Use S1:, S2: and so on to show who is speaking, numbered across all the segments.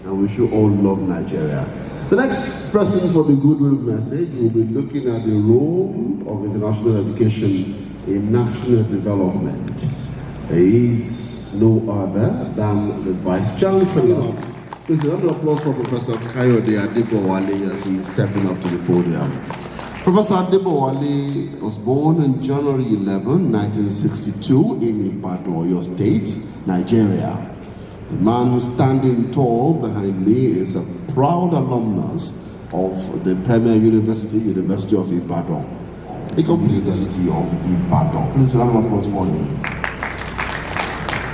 S1: and we should all love Nigeria. The next person for the Goodwill message will be looking at the role of international education in national development. He is no other than the Vice Chancellor. Please, a round of applause for Professor Kayode Adebowale as he is stepping up to the podium. Professor Adebowale was born on January 11, 1962 in Ibadan, Oyo State, Nigeria. The man standing tall behind me is a proud alumnus of the premier university, University of Ibadan, the complete University of Ibadan. Please, a round of applause for him.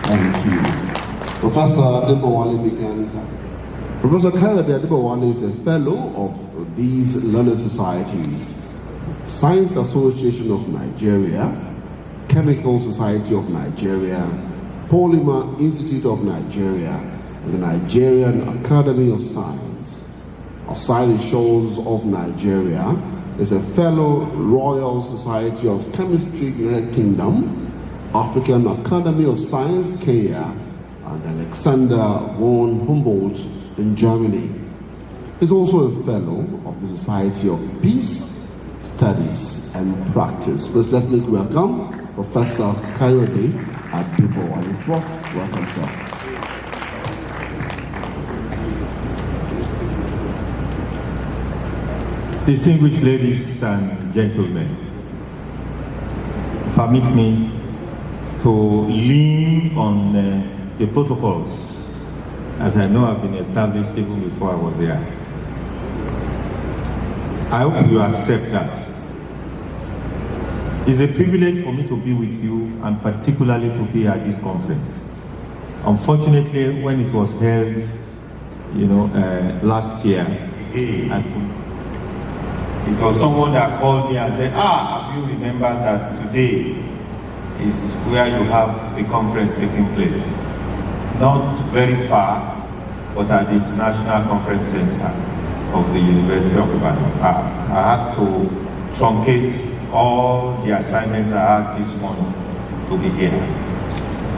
S1: Thank you. Professor Adebowale begins. Professor Kayode Adebowale is a fellow of these learned societies: Science Association of Nigeria, Chemical Society of Nigeria, Polymer Institute of Nigeria, and the Nigerian Academy of Science. Outside the shores of Nigeria is a fellow Royal Society of Chemistry, United Kingdom, African Academy of Science, Kenya, and Alexander von Humboldt in Germany. He's also a fellow of the Society of Peace, Studies and Practice. Please let's make welcome Professor Kayode Adebowale. Prof, welcome, sir.
S2: Distinguished ladies and gentlemen, permit me to lean on the protocols that I know have been established even before I was here. I hope you accept that. It's a privilege for me to be with you, and particularly to be at this conference. Unfortunately, when it was held, last year, it was someone that called me and said, have you remembered that today is where you have a conference taking place? Not very far, but at the International Conference Center of the University of Ibadan. I had to truncate all the assignments I had this morning to be here.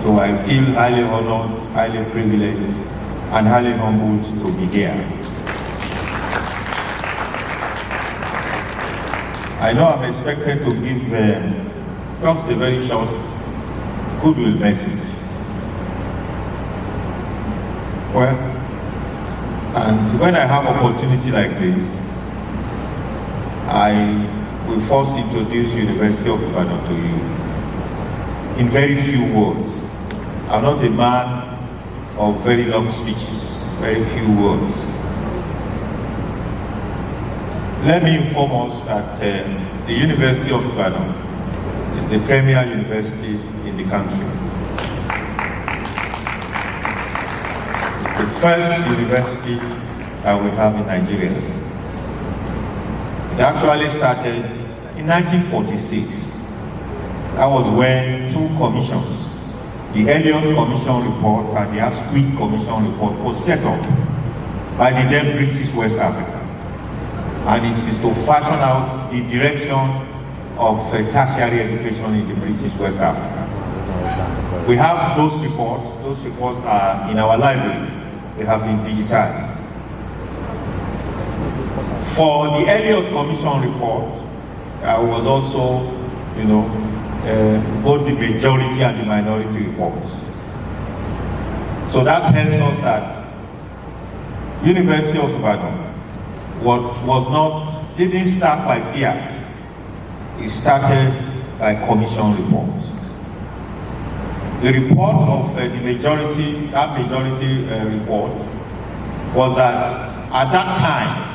S2: So I feel highly honored, highly privileged, and highly humbled to be here. I know I'm expected to give just a very short Goodwill message. Well, and when I have opportunity like this, I will first introduce University of Ibadan to you in very few words. I'm not a man of very long speeches, very few words. Let me inform us that the University of Ibadan is the premier university in the country. The first university that we have in Nigeria. It actually started in 1946. That was when two commissions, the Elliott Commission report and the Asquith Commission report, was set up by the then British West Africa. And it is to fashion out the direction of tertiary education in the British West Africa. We have those reports. Those reports are in our library. They have been digitized. For the Elliott Commission report, was also, both the majority and the minority reports. So that tells us that University of Ibadan didn't start by fiat. It started by commission reports. The report of the majority, report, was that at that time,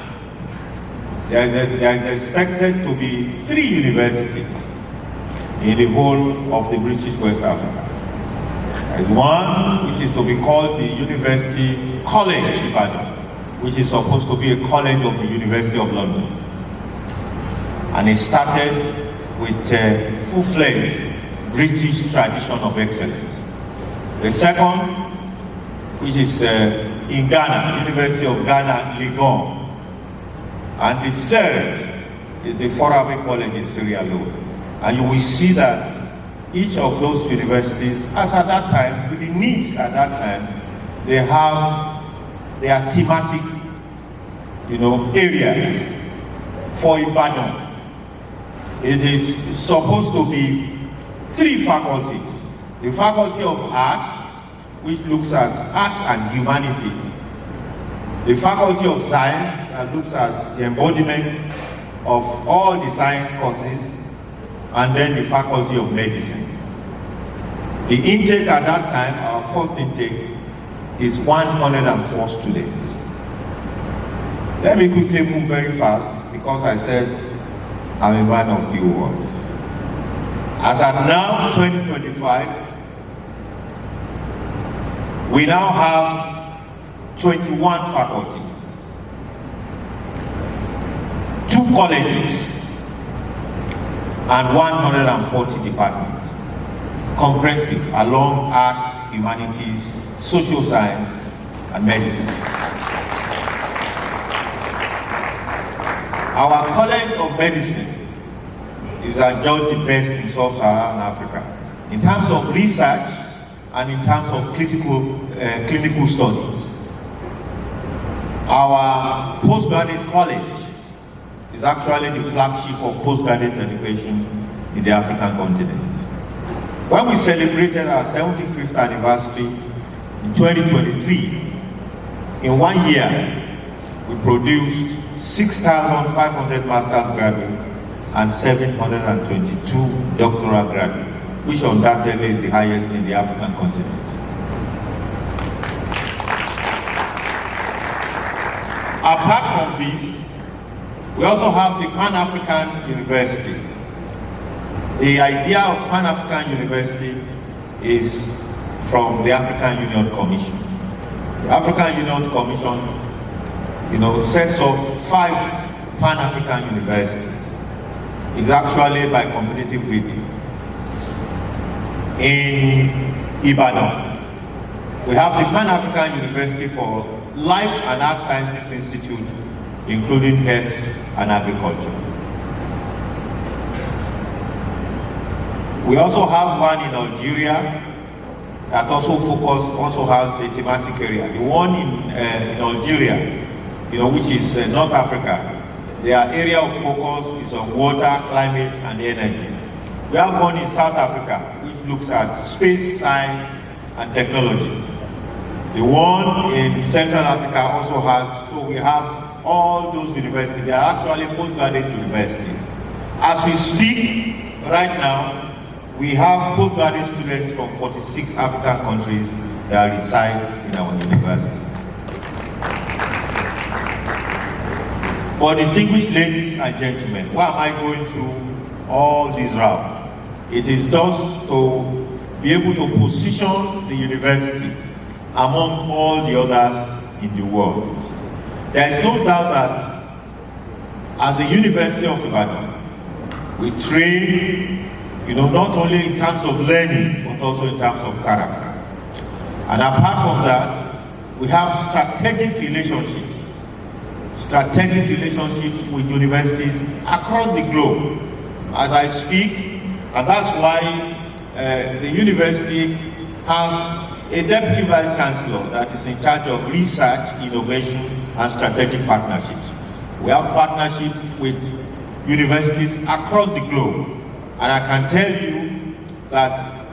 S2: there is expected to be 3 universities in the whole of the British West Africa. There is one which is to be called the University College Ibadan, which is supposed to be a college of the University of London. And it started with a full-fledged British tradition of excellence. The second, which is in Ghana, University of Ghana, Legon. And the third is the Forabe College in Sierra Leone. And you will see that each of those universities, as at that time, with the needs at that time, they have there are thematic, areas. For Ibadan, it is supposed to be 3 faculties. The Faculty of Arts, which looks at arts and humanities. The Faculty of Science, that looks at the embodiment of all the science courses, and then the Faculty of Medicine. The intake at that time, our first intake, is 104 students. Let me quickly move very fast, because I said I'm a man of few words. As at now, 2025, we now have 21 faculties, 2 colleges, and 140 departments, comprehensive along arts, humanities, social science, and medicine. Our College of Medicine is adjudged the best in sub-Saharan Africa in terms of research and in terms of clinical studies. Our postgraduate college is actually the flagship of postgraduate education in the African continent. When we celebrated our 75th anniversary in 2023, in 1 year, we produced 6,500 master's graduates and 722 doctoral graduates, which undoubtedly is the highest in the African continent. Apart from this, we also have the Pan-African University. The idea of Pan-African University is from the African Union Commission. The African Union Commission, sets up 5 Pan-African universities. It's actually by competitive bidding. In Ibadan, we have the Pan-African University for Life and Art Sciences Institute, including health and agriculture. We also have one in Algeria that also has the thematic area. The one in Algeria, which is North Africa, their area of focus is on water, climate, and energy. We have one in South Africa, which looks at space, science, and technology. The one in Central Africa also has, so we have all those universities. They are actually postgraduate universities. As we speak right now, we have postgraduate students from 46 African countries that reside in our university. But distinguished ladies and gentlemen, why am I going through all this route? It is just to be able to position the university among all the others in the world. There is no doubt that at the University of Ibadan, we train, not only in terms of learning, but also in terms of character. And apart from that, we have strategic relationships with universities across the globe as I speak, and that's why the university has a Deputy Vice Chancellor that is in charge of research, innovation, and strategic partnerships. We have partnerships with universities across the globe, and I can tell you that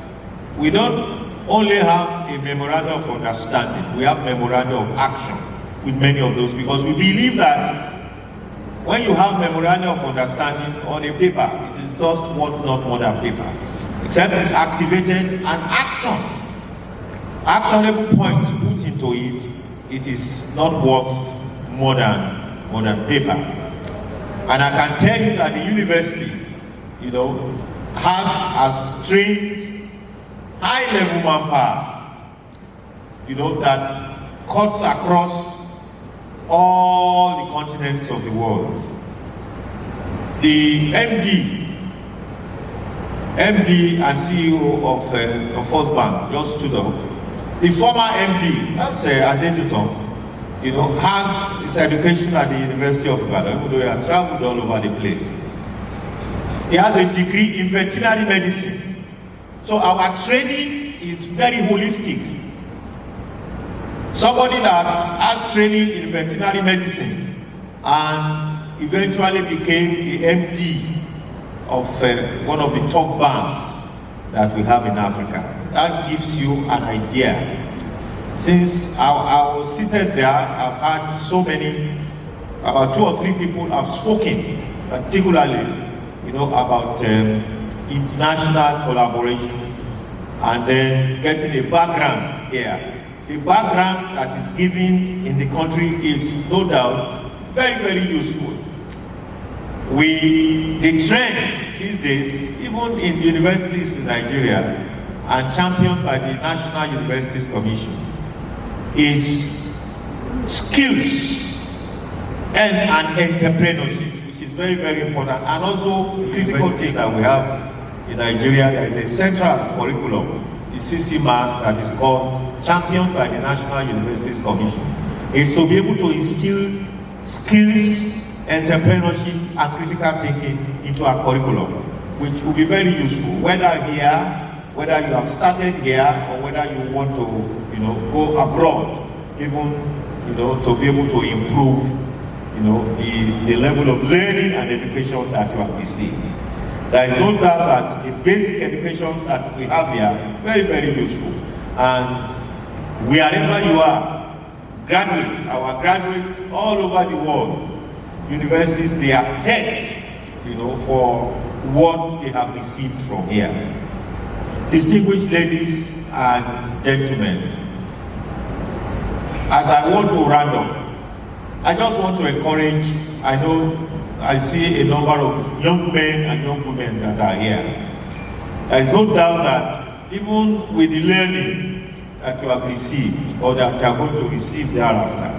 S2: we don't only have a memorandum of understanding, we have memorandum of action with many of those, because we believe that when you have memorandum of understanding on a paper, it is just not more than paper, except it's activated and actionable points put into it, it is not worth more than paper. And I can tell you that the university, has trained high-level manpower, that cuts across all the continents of the world. The MD and CEO of First Bank just stood up. The former MD, that's Adenuton, has his education at the University of Ibadan, even though he has traveled all over the place. He has a degree in veterinary medicine. So our training is very holistic. Somebody that had training in veterinary medicine and eventually became the MD of one of the top banks that we have in Africa. That gives you an idea. Since I was seated there, I've had so many, about 2 or 3 people have spoken, particularly, about international collaboration and then getting a background here. The background that is given in the country is no doubt very, very useful. The trend these days, even in universities in Nigeria, and championed by the National Universities Commission, is skills and entrepreneurship, which is very, very important, and also critical thing that we have in Nigeria. There is a central curriculum, the CC Mass, that is called, championed by the National Universities Commission, is to be able to instill skills, entrepreneurship, and critical thinking into our curriculum, which will be very useful, whether you have started here, or whether you want to, go abroad, even, to be able to improve, the level of learning and education that you have received. There is no doubt that the basic education that we have here, very, very useful. And wherever you are, our graduates all over the world, universities, they are tested, for what they have received from here. Distinguished ladies and gentlemen, as I want to round up, I just want to encourage, I see a number of young men and young women that are here. There is no doubt that even with the learning that you have received, or that you are going to receive thereafter,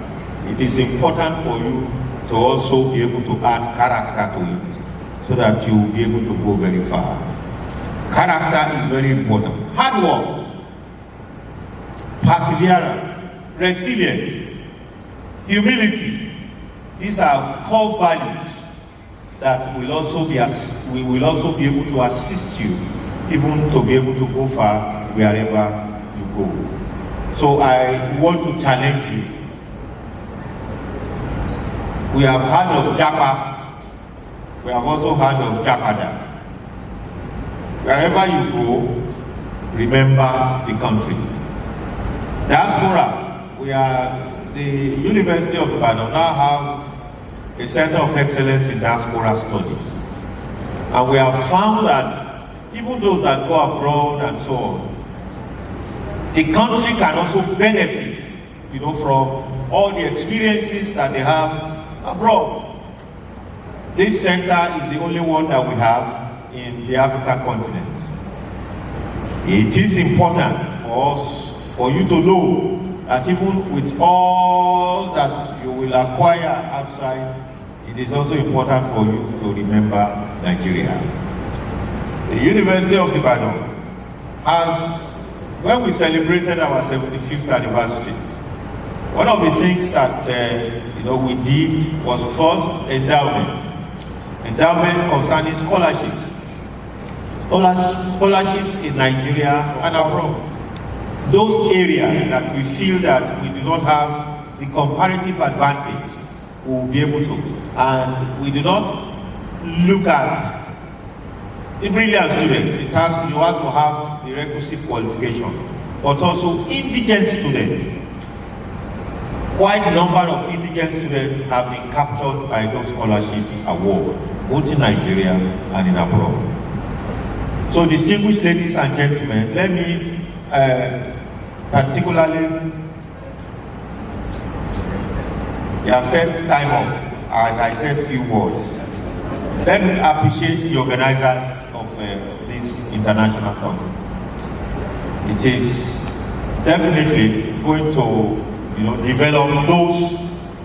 S2: it is important for you to also be able to add character to it, so that you will be able to go very far. Character is very important. Hard work, perseverance, resilience, humility, these are core values that will also be able to assist you, even to be able to go far wherever you go. So I want to challenge you. We have heard of Japa, we have also heard of Japada. Wherever you go, remember the country. Diaspora, the University of Ibadan now have a Center of Excellence in Diaspora Studies. And we have found that even those that go abroad and so on, the country can also benefit, from all the experiences that they have abroad. This center is the only one that we have in the African continent. It is important for you to know that even with all that you will acquire outside, it is also important for you to remember Nigeria. The University of Ibadan has, when we celebrated our 75th anniversary, one of the things that we did was first endowment concerning scholarships in Nigeria and abroad. Those areas that we feel that we do not have the comparative advantage, we will be able to. And we do not look at the brilliant students. You have to have the requisite qualification, but also indigent students. Quite a number of indigent students have been captured by those scholarship awards, both in Nigeria and in abroad. So, distinguished ladies and gentlemen, let me particularly, you have said time up, and I said few words. Let me appreciate the organizers of this international concert. It is definitely going to develop those,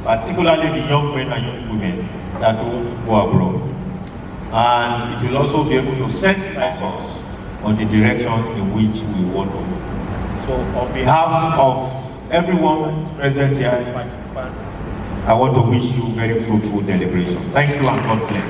S2: particularly the young men and young women that will go abroad. And it will also be able to sensitize us on the direction in which we want to go. So on behalf of everyone present here, I want to wish you very fruitful deliberation. Thank you and God bless.